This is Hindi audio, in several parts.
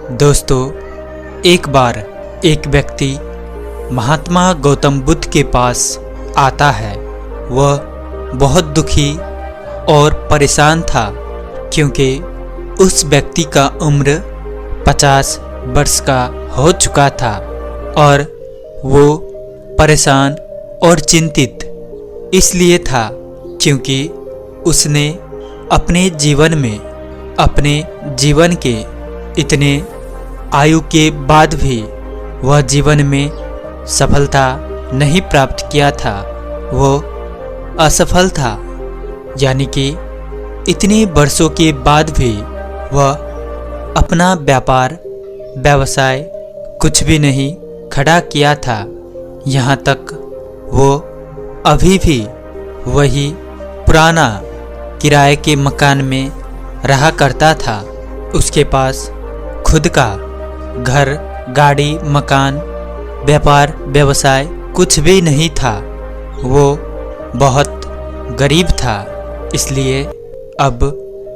दोस्तों, एक बार एक व्यक्ति महात्मा गौतम बुद्ध के पास आता है। वह बहुत दुखी और परेशान था क्योंकि उस व्यक्ति का उम्र 50 वर्ष का हो चुका था और वो परेशान और चिंतित इसलिए था क्योंकि उसने अपने जीवन के इतने आयु के बाद भी वह जीवन में सफलता नहीं प्राप्त किया था। वो असफल था, यानी कि इतने वर्षों के बाद भी वह अपना व्यवसाय कुछ भी नहीं खड़ा किया था। यहाँ तक वो अभी भी वही पुराना किराए के मकान में रहा करता था। उसके पास खुद का घर, गाड़ी, मकान, व्यवसाय कुछ भी नहीं था। वो बहुत गरीब था, इसलिए अब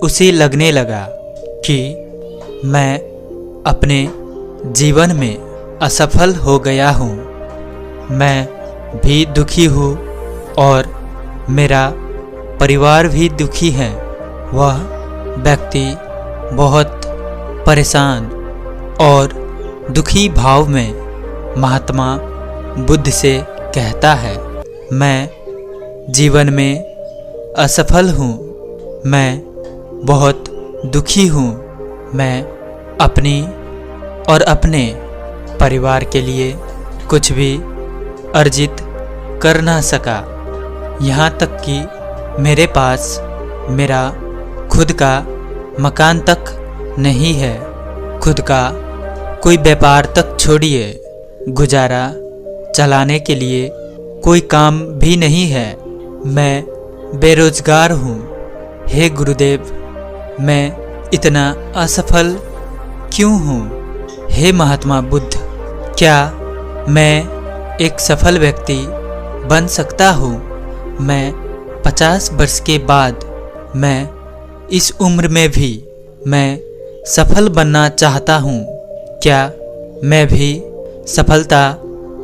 उसे लगने लगा कि मैं अपने जीवन में असफल हो गया हूँ। मैं भी दुखी हूँ और मेरा परिवार भी दुखी है। वह व्यक्ति बहुत परेशान और दुखी भाव में महात्मा बुद्ध से कहता है, मैं जीवन में असफल हूँ, मैं बहुत दुखी हूँ। मैं अपनी और अपने परिवार के लिए कुछ भी अर्जित कर ना सका। यहाँ तक कि मेरे पास मेरा खुद का मकान तक नहीं है। खुद का कोई व्यापार तक छोड़िए, गुजारा चलाने के लिए कोई काम भी नहीं है। मैं बेरोजगार हूँ। हे गुरुदेव, मैं इतना असफल क्यों हूँ? हे महात्मा बुद्ध, क्या मैं एक सफल व्यक्ति बन सकता हूँ? मैं 50 वर्ष के बाद, मैं इस उम्र में भी मैं सफल बनना चाहता हूँ। क्या मैं भी सफलता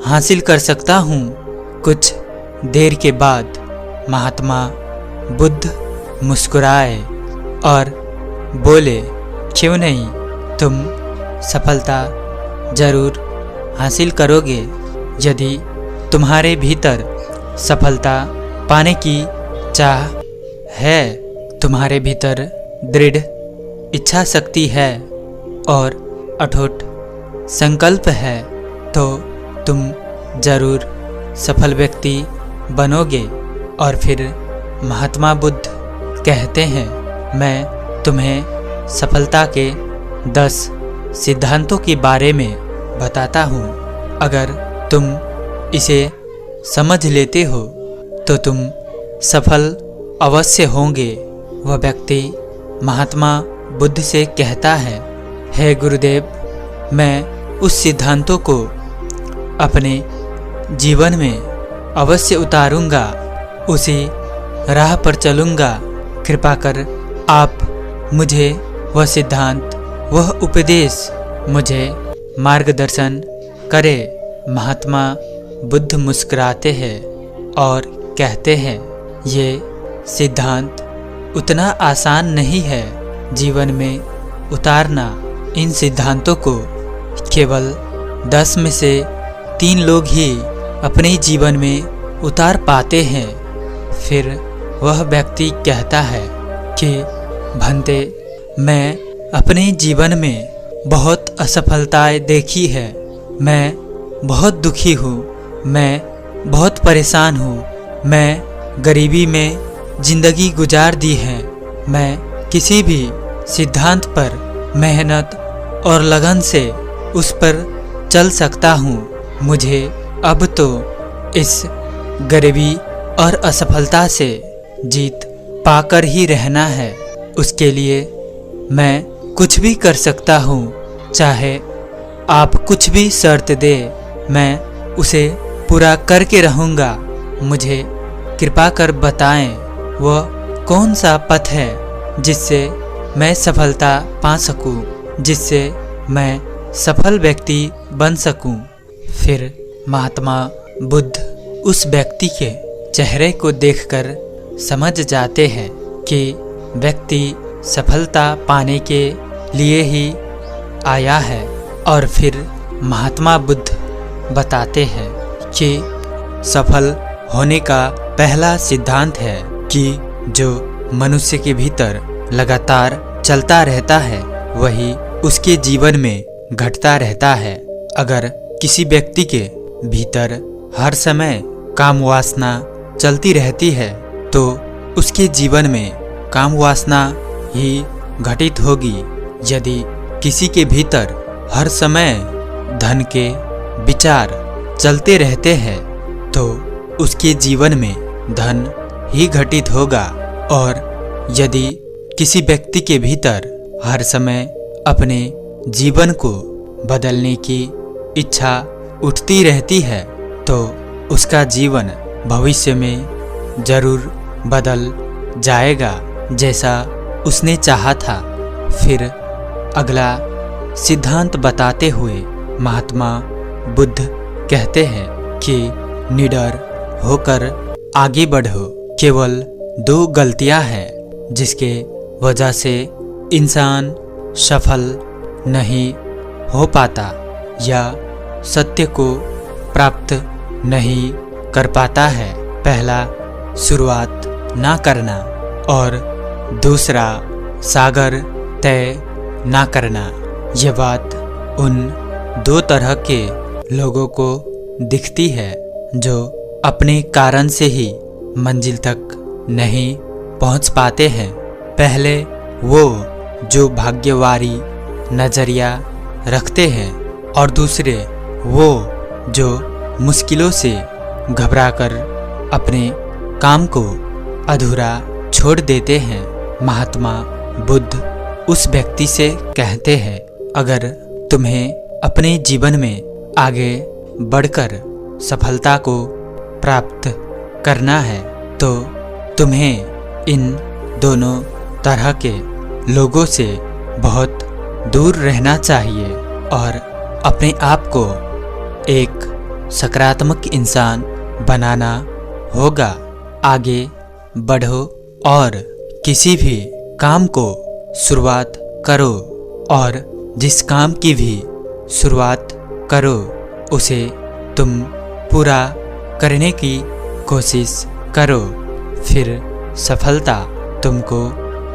हासिल कर सकता हूँ? कुछ देर के बाद महात्मा बुद्ध मुस्कुराए और बोले, क्यों नहीं, तुम सफलता जरूर हासिल करोगे। यदि तुम्हारे भीतर सफलता पाने की चाह है, तुम्हारे भीतर दृढ़ इच्छा शक्ति है और अटूट संकल्प है, तो तुम जरूर सफल व्यक्ति बनोगे। और फिर महात्मा बुद्ध कहते हैं, मैं तुम्हें सफलता के 10 सिद्धांतों के बारे में बताता हूँ। अगर तुम इसे समझ लेते हो तो तुम सफल अवश्य होंगे। वह व्यक्ति महात्मा बुद्ध से कहता है, हे गुरुदेव, मैं उस सिद्धांतों को अपने जीवन में अवश्य उतारूंगा, उसी राह पर चलूंगा। कृपा कर आप मुझे वह सिद्धांत, वह उपदेश, मुझे मार्गदर्शन करे। महात्मा बुद्ध मुस्कुराते हैं और कहते हैं, ये सिद्धांत उतना आसान नहीं है जीवन में उतारना। इन सिद्धांतों को केवल 10 में से 3 लोग ही अपने जीवन में उतार पाते हैं। फिर वह व्यक्ति कहता है कि भंते, मैं अपने जीवन में बहुत असफलताएं देखी है। मैं बहुत दुखी हूँ, मैं बहुत परेशान हूँ। मैं गरीबी में जिंदगी गुजार दी है। मैं किसी भी सिद्धांत पर मेहनत और लगन से उस पर चल सकता हूँ। मुझे अब तो इस गरीबी और असफलता से जीत पाकर ही रहना है। उसके लिए मैं कुछ भी कर सकता हूँ। चाहे आप कुछ भी शर्त दे, मैं उसे पूरा करके रहूँगा। मुझे कृपा कर बताएं, वह कौन सा पथ है जिससे मैं सफलता पा सकूं, जिससे मैं सफल व्यक्ति बन सकूं। फिर महात्मा बुद्ध उस व्यक्ति के चेहरे को देखकर समझ जाते हैं कि व्यक्ति सफलता पाने के लिए ही आया है। और फिर महात्मा बुद्ध बताते हैं कि सफल होने का पहला सिद्धांत है कि जो मनुष्य के भीतर लगातार चलता रहता है वही उसके जीवन में घटता रहता है। अगर किसी व्यक्ति के भीतर हर समय काम वासना चलती रहती है तो उसके जीवन में काम वासना ही घटित होगी। यदि किसी के भीतर हर समय धन के विचार चलते रहते हैं तो उसके जीवन में धन ही घटित होगा। और यदि किसी व्यक्ति के भीतर हर समय अपने जीवन को बदलने की इच्छा उठती रहती है तो उसका जीवन भविष्य में जरूर बदल जाएगा जैसा उसने चाहा था। फिर अगला सिद्धांत बताते हुए महात्मा बुद्ध कहते हैं कि निडर होकर आगे बढ़ो। केवल 2 गलतियां हैं जिसके वजह से इंसान सफल नहीं हो पाता या सत्य को प्राप्त नहीं कर पाता है। पहला, शुरुआत ना करना और दूसरा, सागर तय ना करना। यह बात उन 2 तरह के लोगों को दिखती है जो अपने कारण से ही मंजिल तक नहीं पहुंच पाते हैं। पहले वो जो भाग्यवारी नजरिया रखते हैं और दूसरे वो जो मुश्किलों से घबराकर अपने काम को अधूरा छोड़ देते हैं। महात्मा बुद्ध उस व्यक्ति से कहते हैं, अगर तुम्हें अपने जीवन में आगे बढ़कर सफलता को प्राप्त करना है तो तुम्हें इन दोनों तरह के लोगों से बहुत दूर रहना चाहिए और अपने आप को एक सकारात्मक इंसान बनाना होगा। आगे बढ़ो और किसी भी काम को शुरुआत करो और जिस काम की भी शुरुआत करो उसे तुम पूरा करने की कोशिश करो, फिर सफलता तुमको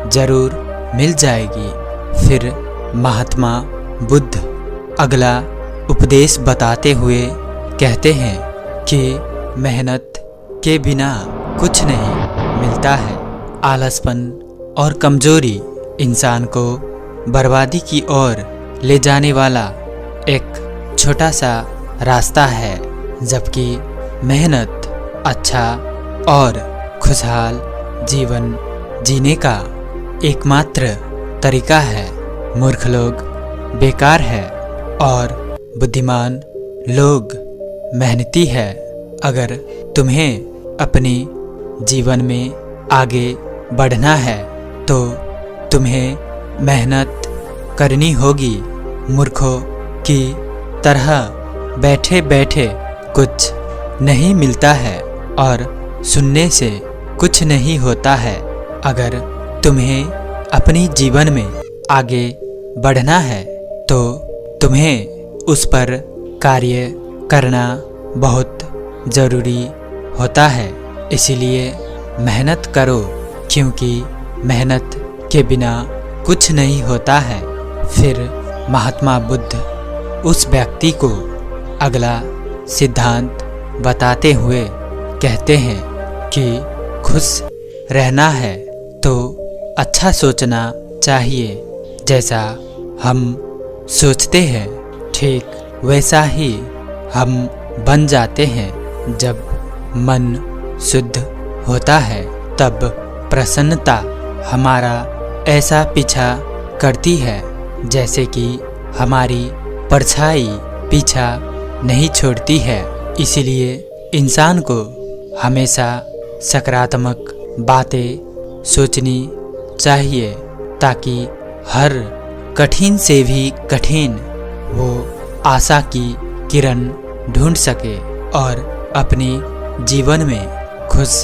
जरूर मिल जाएगी। फिर महात्मा बुद्ध अगला उपदेश बताते हुए कहते हैं कि मेहनत के बिना कुछ नहीं मिलता है। आलसपन और कमजोरी इंसान को बर्बादी की ओर ले जाने वाला एक छोटा सा रास्ता है, जबकि मेहनत अच्छा और खुशहाल जीवन जीने का एकमात्र तरीका है। मूर्ख लोग बेकार है और बुद्धिमान लोग मेहनती है। अगर तुम्हें अपने जीवन में आगे बढ़ना है तो तुम्हें मेहनत करनी होगी। मूर्खों की तरह बैठे बैठे कुछ नहीं मिलता है और सुनने से कुछ नहीं होता है। अगर तुम्हें अपने जीवन में आगे बढ़ना है तो तुम्हें उस पर कार्य करना बहुत ज़रूरी होता है। इसीलिए मेहनत करो, क्योंकि मेहनत के बिना कुछ नहीं होता है। फिर महात्मा बुद्ध उस व्यक्ति को अगला सिद्धांत बताते हुए कहते हैं कि खुश रहना है तो अच्छा सोचना चाहिए। जैसा हम सोचते हैं ठीक वैसा ही हम बन जाते हैं। जब मन शुद्ध होता है तब प्रसन्नता हमारा ऐसा पीछा करती है जैसे कि हमारी परछाई पीछा नहीं छोड़ती है। इसलिए इंसान को हमेशा सकारात्मक बातें सोचनी चाहिए ताकि हर कठिन से भी कठिन वो आशा की किरण ढूंढ सके और अपने जीवन में खुश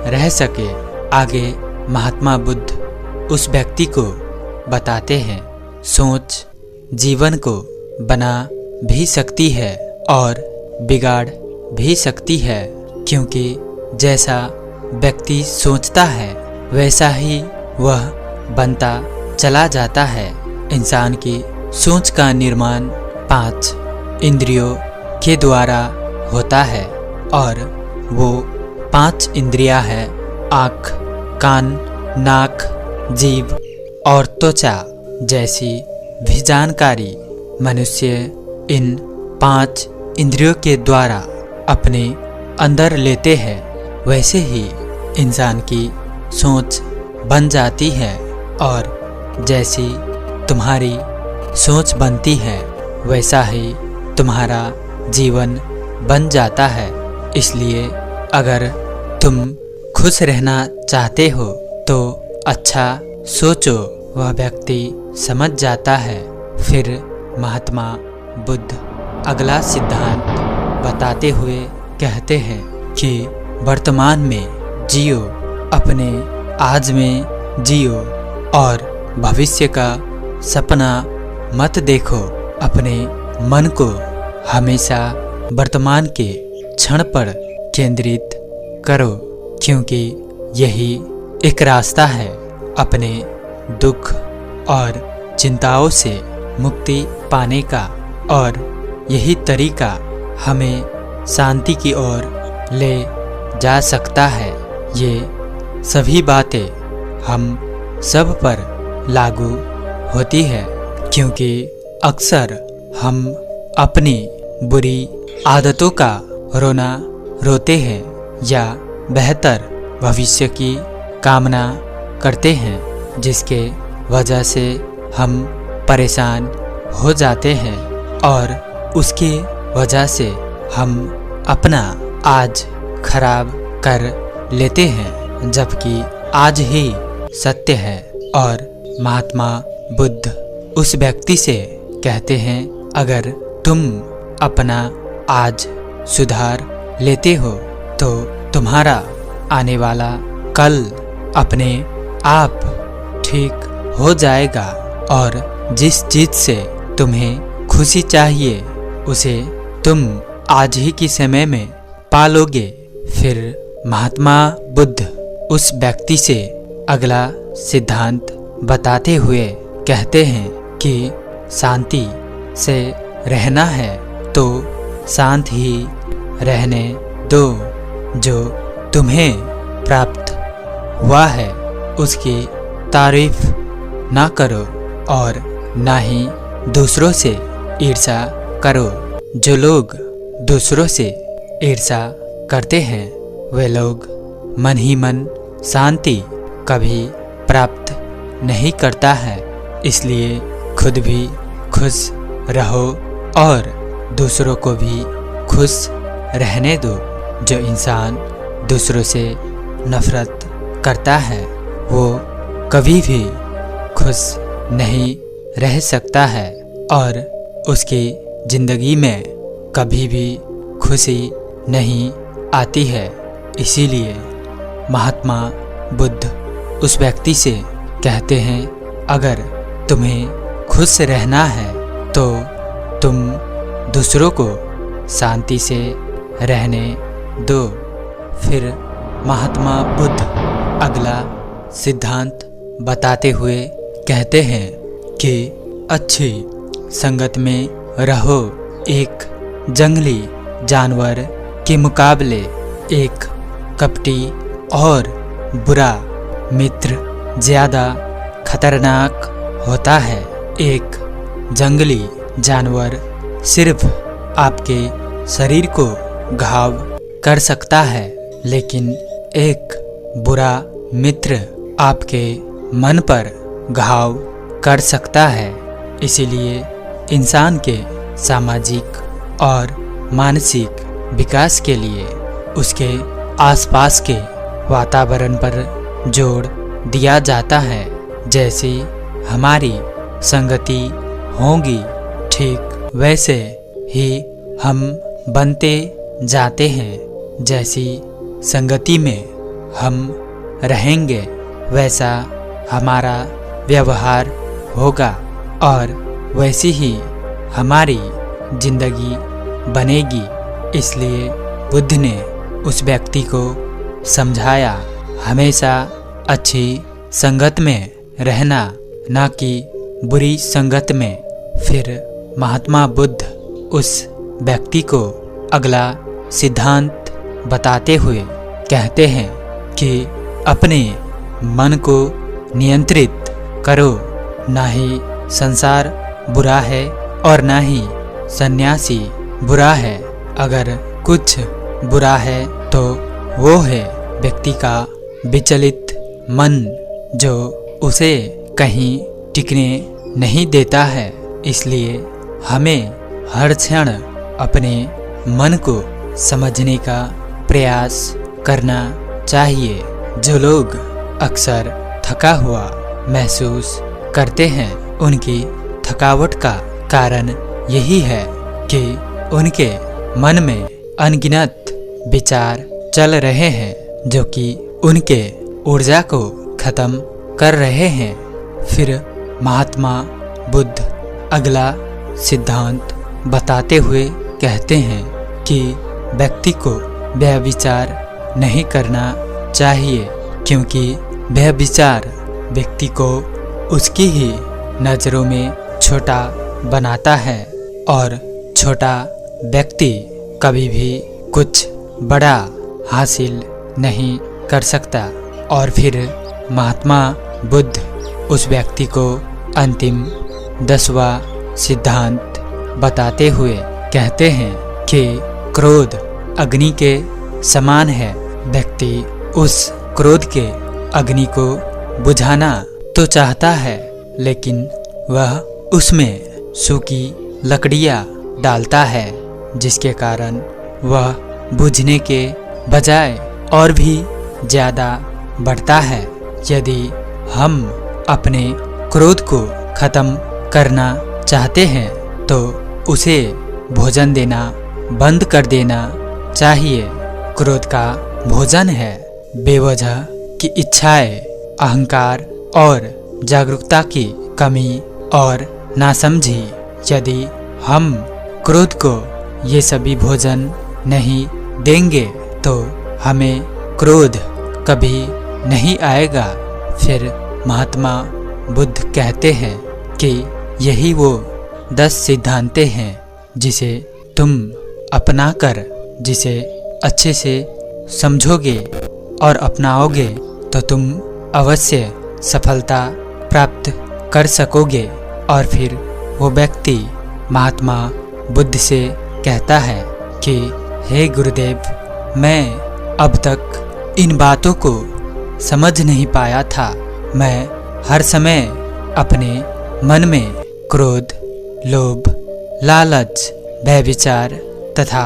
रह सके। आगे महात्मा बुद्ध उस व्यक्ति को बताते हैं, सोच जीवन को बना भी सकती है और बिगाड़ भी सकती है, क्योंकि जैसा व्यक्ति सोचता है वैसा ही वह बनता चला जाता है। इंसान की सोच का निर्माण 5 इंद्रियों के द्वारा होता है और वो 5 इंद्रियां हैं आँख, कान, नाक, जीभ और त्वचा जैसी भी जानकारी मनुष्य इन 5 इंद्रियों के द्वारा अपने अंदर लेते हैं। वैसे ही इंसान की सोच बन जाती है और जैसी तुम्हारी सोच बनती है वैसा ही तुम्हारा जीवन बन जाता है। इसलिए अगर तुम खुश रहना चाहते हो तो अच्छा सोचो, वह व्यक्ति समझ जाता है। फिर महात्मा बुद्ध अगला सिद्धांत बताते हुए कहते हैं कि वर्तमान में जियो, अपने आज में जियो और भविष्य का सपना मत देखो। अपने मन को हमेशा वर्तमान के क्षण पर केंद्रित करो, क्योंकि यही एक रास्ता है अपने दुख और चिंताओं से मुक्ति पाने का, और यही तरीका हमें शांति की ओर ले जा सकता है। ये सभी बातें हम सब पर लागू होती है, क्योंकि अक्सर हम अपनी बुरी आदतों का रोना रोते हैं या बेहतर भविष्य की कामना करते हैं, जिसके वजह से हम परेशान हो जाते हैं और उसके वजह से हम अपना आज खराब कर लेते हैं, जबकि आज ही सत्य है। और महात्मा बुद्ध उस व्यक्ति से कहते हैं, अगर तुम अपना आज सुधार लेते हो तो तुम्हारा आने वाला कल अपने आप ठीक हो जाएगा, और जिस चीज से तुम्हें खुशी चाहिए उसे तुम आज ही के समय में पालोगे। फिर महात्मा बुद्ध उस व्यक्ति से अगला सिद्धांत बताते हुए कहते हैं कि शांति से रहना है तो शांत ही रहने दो। जो तुम्हें प्राप्त हुआ है उसकी तारीफ ना करो और ना ही दूसरों से ईर्ष्या करो। जो लोग दूसरों से ईर्ष्या करते हैं वे लोग मन ही मन शांति कभी प्राप्त नहीं करता है। इसलिए खुद भी खुश रहो और दूसरों को भी खुश रहने दो। जो इंसान दूसरों से नफरत करता है वो कभी भी खुश नहीं रह सकता है और उसकी जिंदगी में कभी भी खुशी नहीं आती है। इसीलिए महात्मा बुद्ध उस व्यक्ति से कहते हैं, अगर तुम्हें खुश रहना है तो तुम दूसरों को शांति से रहने दो। फिर महात्मा बुद्ध अगला सिद्धांत बताते हुए कहते हैं कि अच्छी संगत में रहो। एक जंगली जानवर के मुकाबले एक कपटी और बुरा मित्र ज़्यादा खतरनाक होता है। एक जंगली जानवर सिर्फ आपके शरीर को घाव कर सकता है, लेकिन एक बुरा मित्र आपके मन पर घाव कर सकता है। इसीलिए इंसान के सामाजिक और मानसिक विकास के लिए उसके आसपास के वातावरण पर जोर दिया जाता है। जैसी हमारी संगति होगी, ठीक वैसे ही हम बनते जाते हैं। जैसी संगति में हम रहेंगे वैसा हमारा व्यवहार होगा और वैसी ही हमारी जिंदगी बनेगी। इसलिए बुद्ध ने उस व्यक्ति को समझाया, हमेशा अच्छी संगत में रहना, न कि बुरी संगत में। फिर महात्मा बुद्ध उस व्यक्ति को अगला सिद्धांत बताते हुए कहते हैं कि अपने मन को नियंत्रित करो। ना ही संसार बुरा है और ना ही सन्यासी बुरा है। अगर कुछ बुरा है तो वो है व्यक्ति का विचलित मन, जो उसे कहीं टिकने नहीं देता है। इसलिए हमें हर क्षण अपने मन को समझने का प्रयास करना चाहिए। जो लोग अक्सर थका हुआ महसूस करते हैं, उनकी थकावट का कारण यही है कि उनके मन में अनगिनत विचार चल रहे हैं, जो कि उनके ऊर्जा को खत्म कर रहे हैं। फिर महात्मा बुद्ध अगला सिद्धांत बताते हुए कहते हैं कि व्यक्ति को व्यभिचार नहीं करना चाहिए, क्योंकि व्यभिचार व्यक्ति को उसकी ही नज़रों में छोटा बनाता है और छोटा व्यक्ति कभी भी कुछ बड़ा हासिल नहीं कर सकता। और फिर महात्मा बुद्ध उस व्यक्ति को अंतिम 10वां सिद्धांत बताते हुए कहते हैं कि क्रोध अग्नि के समान है। व्यक्ति उस क्रोध के अग्नि को बुझाना तो चाहता है, लेकिन वह उसमें सूखी लकड़ियाँ डालता है, जिसके कारण वह बुझने के बजाय और भी ज़्यादा बढ़ता है। यदि हम अपने क्रोध को खत्म करना चाहते हैं तो उसे भोजन देना बंद कर देना चाहिए। क्रोध का भोजन है बेवजह की इच्छाएं, अहंकार और जागरूकता की कमी और नासमझी। यदि हम क्रोध को ये सभी भोजन नहीं देंगे तो हमें क्रोध कभी नहीं आएगा। फिर महात्मा बुद्ध कहते हैं कि यही वो 10 सिद्धांतें हैं जिसे तुम अपनाकर, जिसे अच्छे से समझोगे और अपनाओगे तो तुम अवश्य सफलता प्राप्त कर सकोगे। और फिर वो व्यक्ति महात्मा बुद्ध से कहता है कि हे गुरुदेव, मैं अब तक इन बातों को समझ नहीं पाया था। मैं हर समय अपने मन में क्रोध, लोभ, लालच, व्यभिचार तथा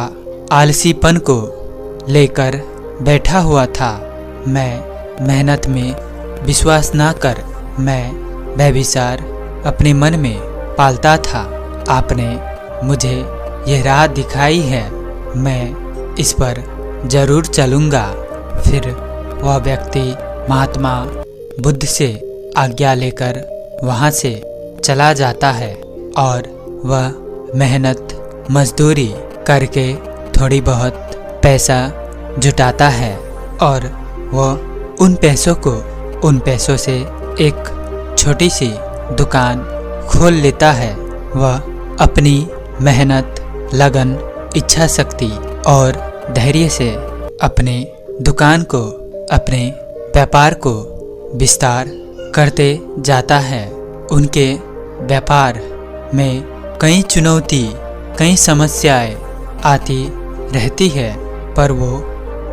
आलसीपन को लेकर बैठा हुआ था। मैं मेहनत में विश्वास ना कर मैं व्यभिचार अपने मन में पालता था। आपने मुझे यह राह दिखाई है, मैं इस पर जरूर चलूँगा। फिर वह व्यक्ति महात्मा बुद्ध से आज्ञा लेकर वहाँ से चला जाता है और वह मेहनत मजदूरी करके थोड़ी बहुत पैसा जुटाता है और वह उन पैसों से एक छोटी सी दुकान खोल लेता है। वह अपनी मेहनत, लगन, इच्छा शक्ति और धैर्य से अपने दुकान को, अपने व्यापार को विस्तार करते जाता है। उनके व्यापार में कई चुनौती, कई समस्याएं आती रहती है, पर वो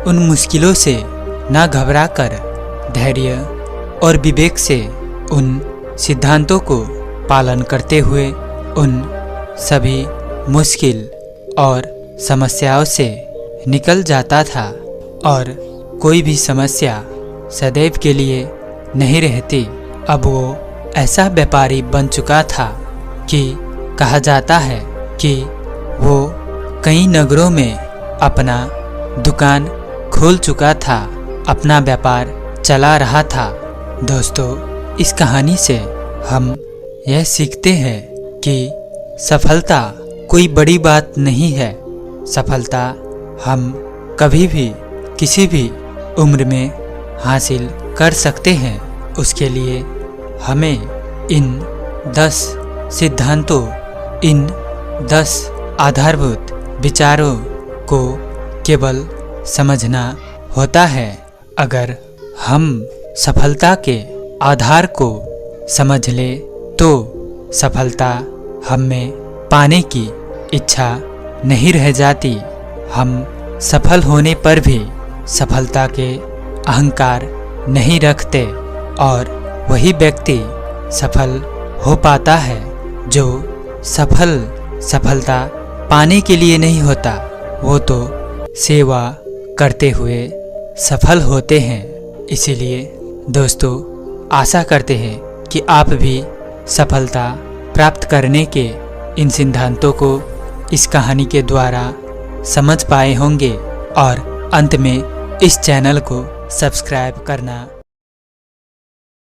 उन मुश्किलों से ना घबराकर धैर्य और विवेक से उन सिद्धांतों को पालन करते हुए उन सभी मुश्किल और समस्याओं से निकल जाता था। और कोई भी समस्या सदैव के लिए नहीं रहती। अब वो ऐसा व्यापारी बन चुका था कि कहा जाता है कि वो कई नगरों में अपना दुकान खोल चुका था, अपना व्यापार चला रहा था। दोस्तों, इस कहानी से हम यह सीखते हैं कि सफलता कोई बड़ी बात नहीं है। सफलता हम कभी भी किसी भी उम्र में हासिल कर सकते हैं। उसके लिए हमें इन 10 सिद्धांतों, इन 10 आधारभूत विचारों को केवल समझना होता है। अगर हम सफलता के आधार को समझ ले तो सफलता हम में पाने की इच्छा नहीं रह जाती। हम सफल होने पर भी सफलता के अहंकार नहीं रखते और वही व्यक्ति सफल हो पाता है जो सफलता पाने के लिए नहीं होता। वो तो सेवा करते हुए सफल होते हैं। इसीलिए दोस्तों, आशा करते हैं कि आप भी सफलता प्राप्त करने के इन सिद्धांतों को इस कहानी के द्वारा समझ पाए होंगे और अंत में इस चैनल को सब्सक्राइब करना